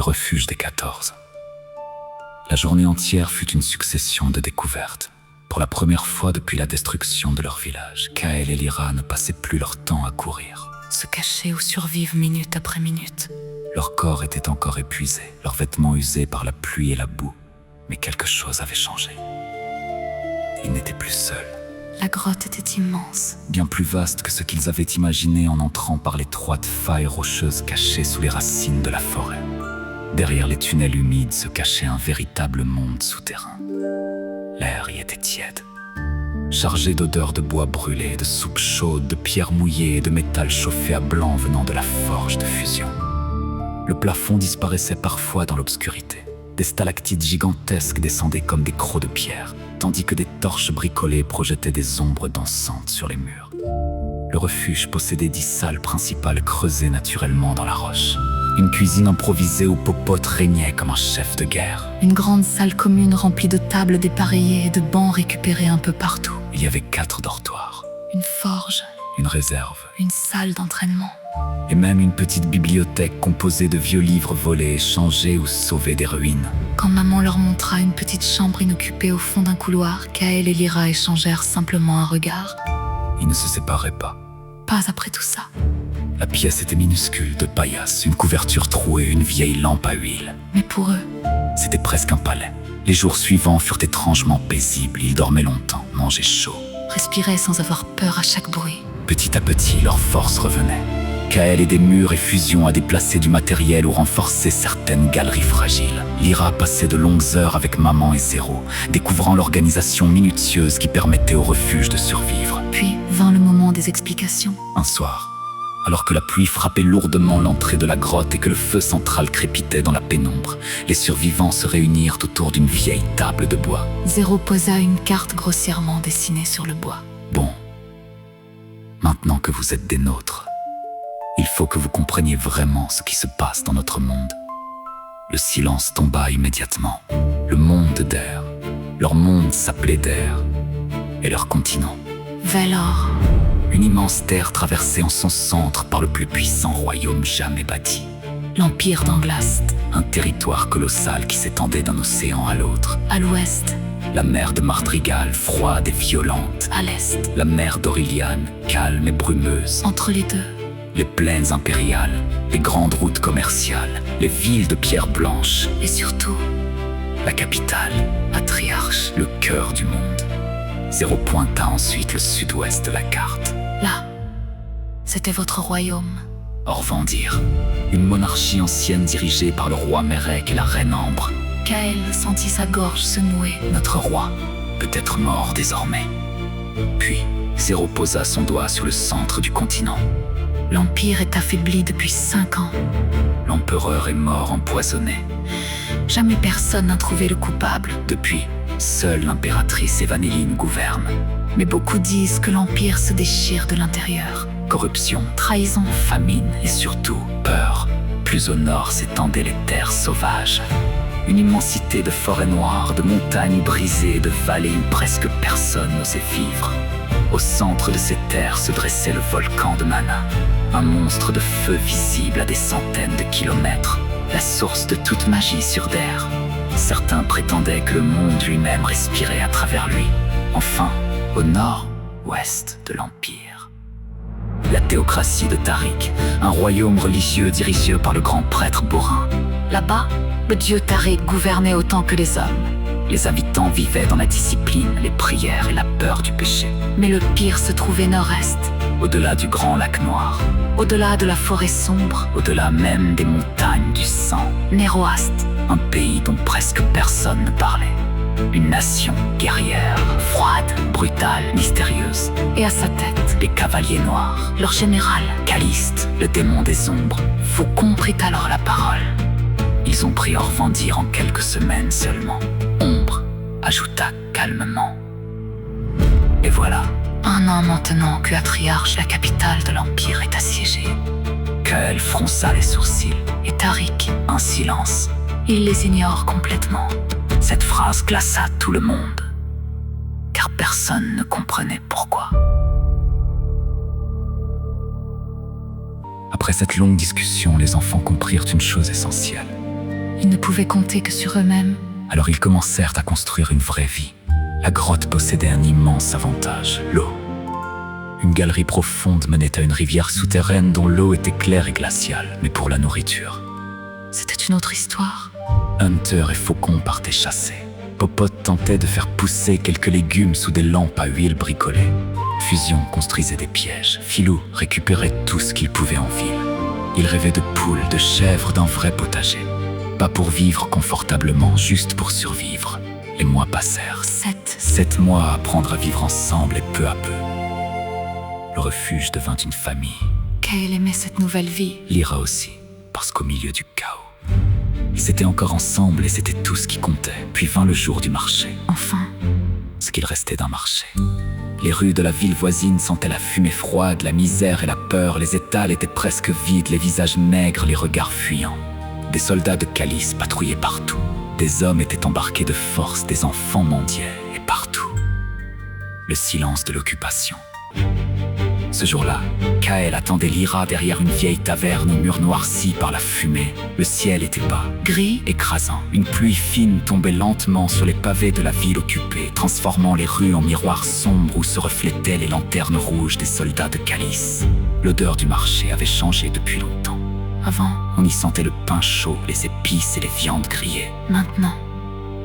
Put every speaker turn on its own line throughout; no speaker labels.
refuge des 14. La journée entière fut une succession de découvertes. Pour la première fois depuis la destruction de leur village, Kael et Lyra ne passaient plus leur temps à courir.
Se cacher ou survivre minute après minute.
Leur corps était encore épuisé, leurs vêtements usés par la pluie et la boue. Mais quelque chose avait changé. Ils n'étaient plus seuls.
La grotte était immense.
Bien plus vaste que ce qu'ils avaient imaginé en entrant par l'étroite faille rocheuse cachée sous les racines de la forêt. Derrière les tunnels humides se cachait un véritable monde souterrain. L'air y était tiède, chargé d'odeurs de bois brûlé, de soupe chaude, de pierres mouillées et de métal chauffé à blanc venant de la forge de fusion. Le plafond disparaissait parfois dans l'obscurité. Des stalactites gigantesques descendaient comme des crocs de pierre, tandis que des torches bricolées projetaient des ombres dansantes sur les murs. Le refuge possédait 10 salles principales creusées naturellement dans la roche. Une cuisine improvisée où Popote régnait comme un chef de guerre.
Une grande salle commune remplie de tables dépareillées et de bancs récupérés un peu partout.
Il y avait 4 dortoirs,
Une forge,
une réserve,
une salle d'entraînement.
et même une petite bibliothèque composée de vieux livres volés, échangés ou sauvés des ruines.
Quand maman leur montra une petite chambre inoccupée au fond d'un couloir, Kael et Lyra échangèrent simplement un regard.
Ils ne se séparaient pas.
Pas après tout ça.
La pièce était minuscule, de paillasse, une couverture trouée, une vieille lampe à huile.
Mais pour eux,
C'était presque un palais. Les jours suivants furent étrangement paisibles. Ils dormaient longtemps, mangeaient chaud.
respiraient sans avoir peur à chaque bruit.
Petit à petit, leur force revenait. Kael aidait murs et fusions à déplacer du matériel ou renforcer certaines galeries fragiles. Lyra passait de longues heures avec maman et Zéro, découvrant l'organisation minutieuse qui permettait au refuge de survivre.
Puis vint le moment des explications.
Un soir, alors que la pluie frappait lourdement l'entrée de la grotte et que le feu central crépitait dans la pénombre, les survivants se réunirent autour d'une vieille table de bois.
Zéro posa une carte grossièrement dessinée sur le bois.
Bon, maintenant que vous êtes des nôtres, il faut que vous compreniez vraiment ce qui se passe dans notre monde. Le silence tomba immédiatement. Le monde d'Air. Leur monde s'appelait d'Air. Et leur continent.
Velor,
Une immense terre traversée en son centre par le plus puissant royaume jamais bâti.
l'empire d'Anglast.
Un territoire colossal qui s'étendait d'un océan à l'autre.
À l'ouest,
La mer de Mardrigal, froide et violente.
à l'est,
La mer d'Auriliane, calme et brumeuse.
entre les deux,
Les plaines impériales, les grandes routes commerciales, les villes de pierre blanche,
et surtout,
la capitale,
Atriarche.
le cœur du monde. Zéro pointa ensuite le sud-ouest de la carte.
Là, c'était votre royaume.
Orvandir, une monarchie ancienne dirigée par le roi Mérec et la reine Ambre.
Kael sentit sa gorge se nouer.
Notre roi, peut-être mort désormais. Puis, Zéro posa son doigt sur le centre du continent.
L'empire est affaibli depuis 5 ans.
L'empereur est mort empoisonné.
Jamais personne n'a trouvé le coupable.
Depuis, seule l'impératrice Evanéline gouverne.
Mais beaucoup disent que l'empire se déchire de l'intérieur.
Corruption,
Trahison,
famine et surtout peur. Plus au nord s'étendaient les terres sauvages. Une immensité de forêts noires, de montagnes brisées, de vallées où presque personne n'osait vivre. Au centre de ces terres se dressait le volcan de Mana, un monstre de feu visible à des centaines de kilomètres, la source de toute magie sur Terre. Certains prétendaient que le monde lui-même respirait à travers lui. Enfin, au nord-ouest de l'Empire, la théocratie de Tariq, un royaume religieux dirigé par le grand prêtre Borin.
Là-bas, le dieu Tariq gouvernait autant que les hommes.
Les habitants vivaient dans la discipline, les prières et la peur du péché.
Mais le pire se trouvait nord-est,
Au-delà du grand lac noir,
au-delà de la forêt sombre,
au-delà même des montagnes du sang,
Néroast.
un pays dont presque personne ne parlait. Une nation guerrière, froide, brutale, mystérieuse.
Et à sa tête,
Les cavaliers noirs,
leur général,
Caliste, le démon des ombres.
Faucon prit alors la parole.
Ils ont pris Orvandir en quelques semaines seulement. Ombre ajouta calmement. Et voilà,
1 an maintenant que Atriarche, la capitale de l'Empire, est assiégée.
Kael fronça les sourcils.
Et Tariq,
Un silence.
il les ignore complètement.
Cette phrase glaça tout le monde, car personne ne comprenait pourquoi. Après cette longue discussion, les enfants comprirent une chose essentielle.
Ils ne pouvaient compter que sur eux-mêmes.
Alors ils commencèrent à construire une vraie vie. La grotte possédait un immense avantage, l'eau. Une galerie profonde menait à une rivière souterraine dont l'eau était claire et glaciale, mais pour la nourriture.
C'était une autre histoire.
Hunter et Faucon partaient chasser. Popote tentait de faire pousser quelques légumes sous des lampes à huile bricolées. Fusion construisait des pièges. Filou récupérait tout ce qu'il pouvait en ville. Il rêvait de poules, de chèvres, d'un vrai potager. Pas pour vivre confortablement, juste pour survivre. Les mois passèrent. 7 mois à apprendre à vivre ensemble et peu à peu. Le refuge devint une famille.
Kael aimait cette nouvelle vie.
Lyra aussi, parce qu'au milieu du chaos, ils étaient encore ensemble et c'était tout ce qui comptait. Puis vint le jour du marché.
Enfin,
Ce qu'il restait d'un marché. Les rues de la ville voisine sentaient la fumée froide, la misère et la peur. Les étals étaient presque vides, les visages maigres, les regards fuyants. Des soldats de Calice patrouillaient partout. Des hommes étaient embarqués de force, des enfants mendiaient, et partout. Le silence de l'occupation. Ce jour-là, Kael attendait Lyra derrière une vieille taverne aux murs noircis par la fumée. Le ciel était bas,
gris,
écrasant. Une pluie fine tombait lentement sur les pavés de la ville occupée, transformant les rues en miroirs sombres où se reflétaient les lanternes rouges des soldats de Calice. L'odeur du marché avait changé depuis longtemps.
Avant,
On y sentait le pain chaud, les épices et les viandes grillées.
maintenant.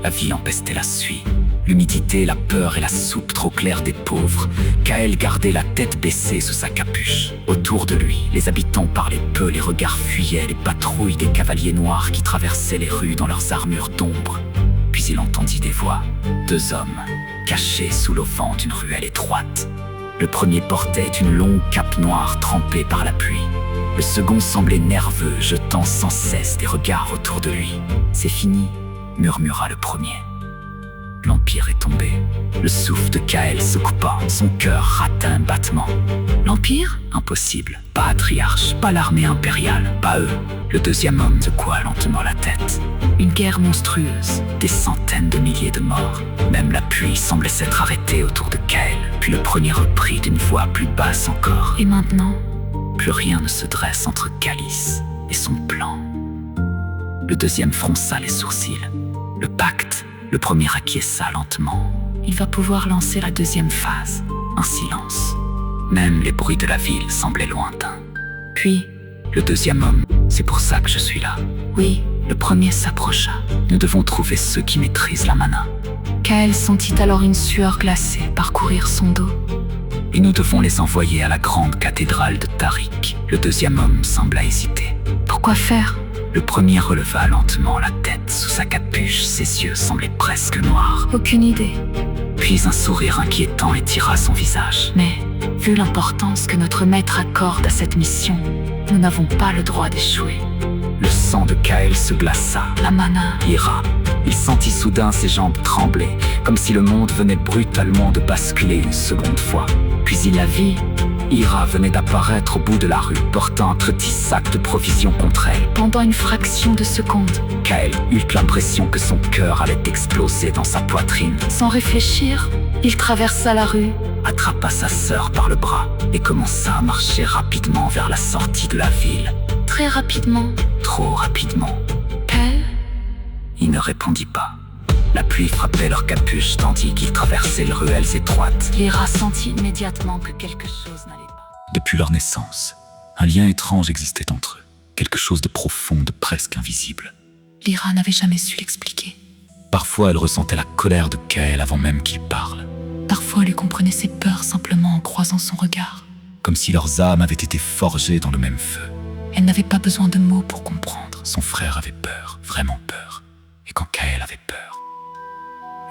La ville empestait la suie. L'humidité, la peur et la soupe trop claire des pauvres. Kael gardait la tête baissée sous sa capuche. Autour de lui, les habitants parlaient peu, les regards fuyaient, les patrouilles des cavaliers noirs qui traversaient les rues dans leurs armures d'ombre. Puis il entendit des voix. 2 hommes, cachés sous l'auvent d'une ruelle étroite. Le premier portait une longue cape noire trempée par la pluie. Le second semblait nerveux, jetant sans cesse des regards autour de lui. « C'est fini », murmura le premier. L'Empire est tombé. Le souffle de Kael se coupa. Son cœur rata un battement.
L'Empire?
Impossible. Pas Atriarche, pas l'armée impériale, pas eux. Le deuxième homme secoua lentement la tête.
Une guerre monstrueuse.
Des centaines de milliers de morts. Même la pluie semblait s'être arrêtée autour de Kael. Puis le premier reprit d'une voix plus basse encore.
Et maintenant?
Plus rien ne se dresse entre Calice et son plan. Le deuxième fronça les sourcils. Le pacte. Le premier acquiesça lentement.
Il va pouvoir lancer la deuxième phase.
Un silence. Même les bruits de la ville semblaient lointains.
Puis,
Le deuxième homme, c'est pour ça que je suis là.
oui,
Le premier s'approcha. Nous devons trouver ceux qui maîtrisent la mana.
Kael sentit alors une sueur glacée parcourir son dos.
Et nous devons les envoyer à la grande cathédrale de Tariq. Le deuxième homme sembla hésiter.
Pourquoi faire?
Le premier releva lentement la tête sous sa capuche. Ses yeux semblaient presque noirs.
Aucune idée.
Puis un sourire inquiétant étira son visage.
Mais, vu l'importance que notre maître accorde à cette mission, nous n'avons pas le droit d'échouer.
Le sang de Kael se glaça.
La mana.
Ira. Il sentit soudain ses jambes trembler, comme si le monde venait brutalement de basculer une seconde fois. Puis il la vit. Ira venait d'apparaître au bout de la rue, portant un petit sac de provisions contre elle.
Pendant une fraction de seconde,
Kael eut l'impression que son cœur allait exploser dans sa poitrine.
sans réfléchir, il traversa la rue.
Attrapa sa sœur par le bras et commença à marcher rapidement vers la sortie de la ville.
Très rapidement,
Trop rapidement.
Kael?
Il ne répondit pas. La pluie frappait leur capuche tandis qu'ils traversaient les ruelles étroites.
Lyra sentit immédiatement que quelque chose n'allait pas.
Depuis leur naissance, un lien étrange existait entre eux. Quelque chose de profond, de presque invisible.
Lyra n'avait jamais su l'expliquer.
Parfois, elle ressentait la colère de Kael avant même qu'il parle.
Parfois, elle comprenait ses peurs simplement en croisant son regard.
Comme si leurs âmes avaient été forgées dans le même feu.
Elle n'avait pas besoin de mots pour comprendre.
Son frère avait peur, vraiment peur. Et quand Kael avait peur,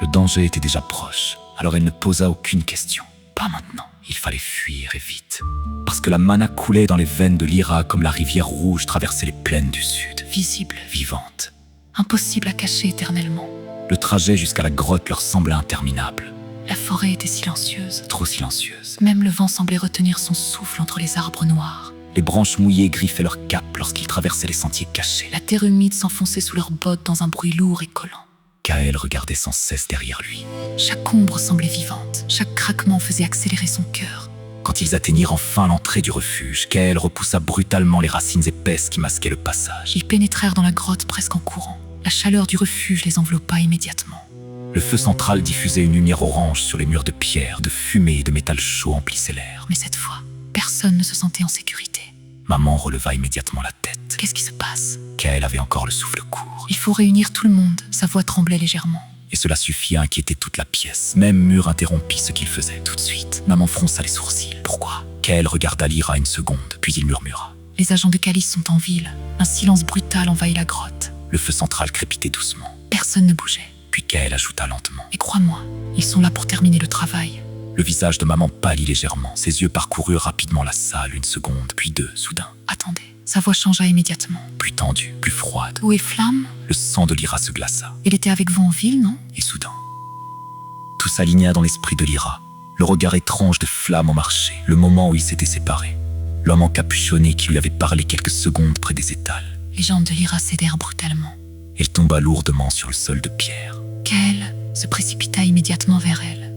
le danger était déjà proche, alors elle ne posa aucune question. Pas maintenant, il fallait fuir et vite. Parce que la mana coulait dans les veines de Lyra comme la rivière rouge traversait les plaines du sud.
Visible,
Vivante.
impossible à cacher éternellement.
Le trajet jusqu'à la grotte leur semblait interminable.
La forêt était silencieuse.
Trop silencieuse.
Même le vent semblait retenir son souffle entre les arbres noirs.
Les branches mouillées griffaient leurs capes lorsqu'ils traversaient les sentiers cachés.
La terre humide s'enfonçait sous leurs bottes dans un bruit lourd et collant.
Kael regardait sans cesse derrière lui.
Chaque ombre semblait vivante. Chaque craquement faisait accélérer son cœur.
Quand ils atteignirent enfin l'entrée du refuge, Kael repoussa brutalement les racines épaisses qui masquaient le passage.
Ils pénétrèrent dans la grotte presque en courant. La chaleur du refuge les enveloppa immédiatement.
Le feu central diffusait une lumière orange sur les murs de pierre, de fumée et de métal chaud emplissait l'air.
Mais cette fois, personne ne se sentait en sécurité.
Maman releva immédiatement la tête.
Qu'est-ce qui se passe?
Kael avait encore le souffle court.
Il faut réunir tout le monde. Sa voix tremblait légèrement.
Et cela suffit à inquiéter toute la pièce. Même Mur interrompit ce qu'il faisait.
Tout de suite,
Maman fronça les sourcils.
pourquoi?
Kael regarda Lyra une seconde, puis il murmura.
Les agents de Calice sont en ville. Un silence brutal envahit la grotte.
Le feu central crépitait doucement.
Personne ne bougeait.
Puis Kael ajouta lentement.
Et crois-moi, ils sont là pour terminer le travail.
Le visage de maman pâlit légèrement. Ses yeux parcoururent rapidement la salle, une seconde, puis deux, soudain.
Attendez. Sa voix changea immédiatement.
Plus tendue, plus froide.
Où est Flamme?
Le sang de Lyra se glaça.
Il était avec vous en ville, non?
Et soudain, tout s'aligna dans l'esprit de Lyra. Le regard étrange de Flamme en marché, le moment où ils s'étaient séparés. L'homme encapuchonné qui lui avait parlé quelques secondes près des étals.
Les jambes de Lyra cédèrent brutalement.
Elle tomba lourdement sur le sol de pierre.
Kael se précipita immédiatement vers elle.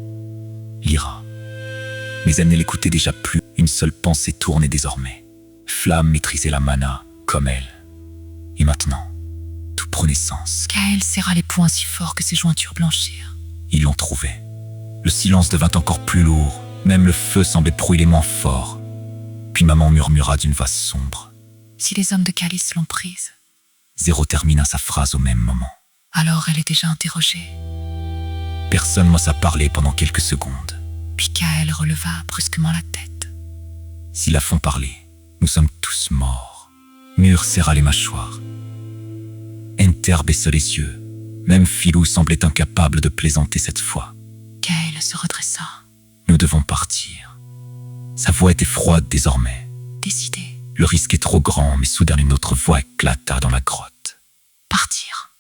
Lyra. Mais elle ne l'écoutait déjà plus. Une seule pensée tournait désormais. Flamme maîtrisait la mana, comme elle. Et maintenant, tout prenait sens.
Kael serra les poings si fort que ses jointures blanchirent.
Ils l'ont trouvé. Le silence devint encore plus lourd. Même le feu semblait brûler moins fort. Puis maman murmura d'une voix sombre.
Si les hommes de Calice l'ont prise,
Zéro termina sa phrase au même moment.
alors elle est déjà interrogée.
Personne n'osa parler pendant quelques secondes.
Puis Kael releva brusquement la tête.
Si la font parler, nous sommes tous morts. Mur serra les mâchoires. Enter baissa les yeux. Même Philou semblait incapable de plaisanter cette fois.
Kael se redressa,
Nous devons partir. Sa voix était froide désormais.
décidée.
Le risque est trop grand, mais soudain une autre voix éclata dans la grotte.
Partir.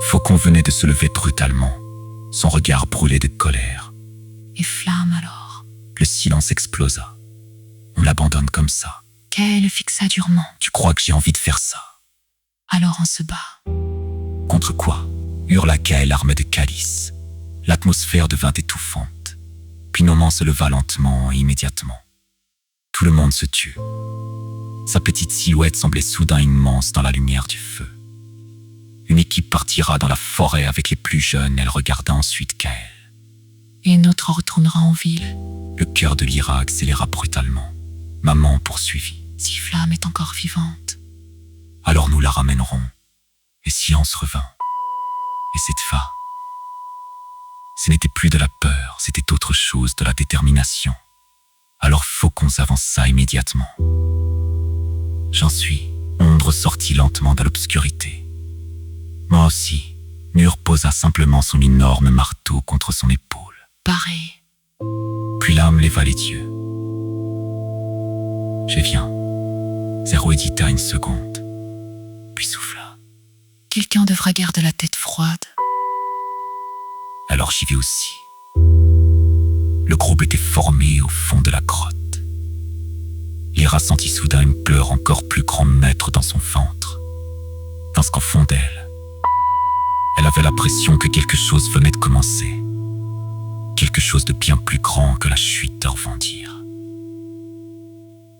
Faucon venait de se lever brutalement. Son regard brûlait de colère.
Et Flamme alors?
Le silence explosa. On l'abandonne comme ça.
Kael fixa durement.
Tu crois que j'ai envie de faire ça?
Alors on se bat.
Contre quoi? Hurla Kael, armé de calice. L'atmosphère devint étouffante. Puis Noman se leva lentement et immédiatement. Tout le monde se tut. Sa petite silhouette semblait soudain immense dans la lumière du feu. Une équipe partira dans la forêt avec les plus jeunes. Elle regarda ensuite Kael.
Et une autre retournera en ville.
Le cœur de Lyra accéléra brutalement. Maman poursuivit.
Si Flamme est encore vivante.
Alors nous la ramènerons. Et silence revint. Et cette fois, ce n'était plus de la peur, c'était autre chose, de la détermination. Alors Faucon s'avança immédiatement. J'en suis. Ombre sortit lentement de l'obscurité. Moi aussi. Mur posa simplement son énorme marteau contre son épaule.
Paré.
Puis l'âme leva les yeux. Je viens. Zéro hésita une seconde, puis souffla.
Quelqu'un devra garder la tête froide.
Alors j'y vais aussi. Le groupe était formé au fond de la grotte. Lyra sentit soudain une peur encore plus grande naître dans son ventre. Parce qu'au fond d'elle, elle avait l'impression que quelque chose venait de commencer. Quelque chose de bien plus grand que la chute d'Orvandir.